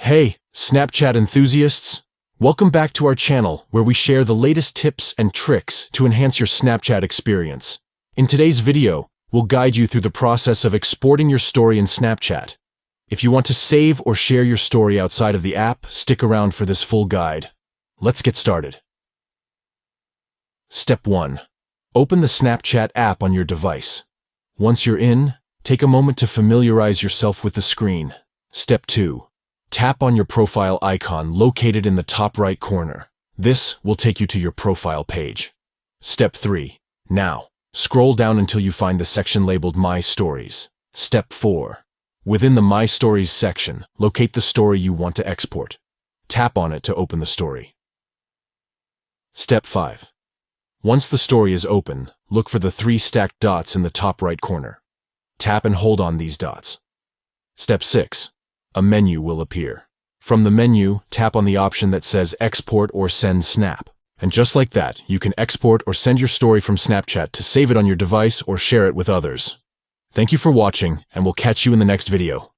Hey, Snapchat enthusiasts! Welcome back to our channel where we share the latest tips and tricks to enhance your Snapchat experience. In today's video, we'll guide you through the process of exporting your story in Snapchat. If you want to save or share your story outside of the app, stick around for this full guide. Let's get started. Step 1. Open the Snapchat app on your device. Once you're in, take a moment to familiarize yourself with the screen. Step 2. Tap on your profile icon located in the top right corner. This will take you to your profile page. Step 3. Now, scroll down until you find the section labeled My Stories. Step 4. Within the My Stories section, locate the story you want to export. Tap on it to open the story. Step 5. Once the story is open, look for the 3 stacked dots in the top right corner. Tap and hold on these dots. Step 6. A menu will appear. From the menu, tap on the option that says Export or Send Snap. And just like that, you can export or send your story from Snapchat to save it on your device or share it with others. Thank you for watching, and we'll catch you in the next video.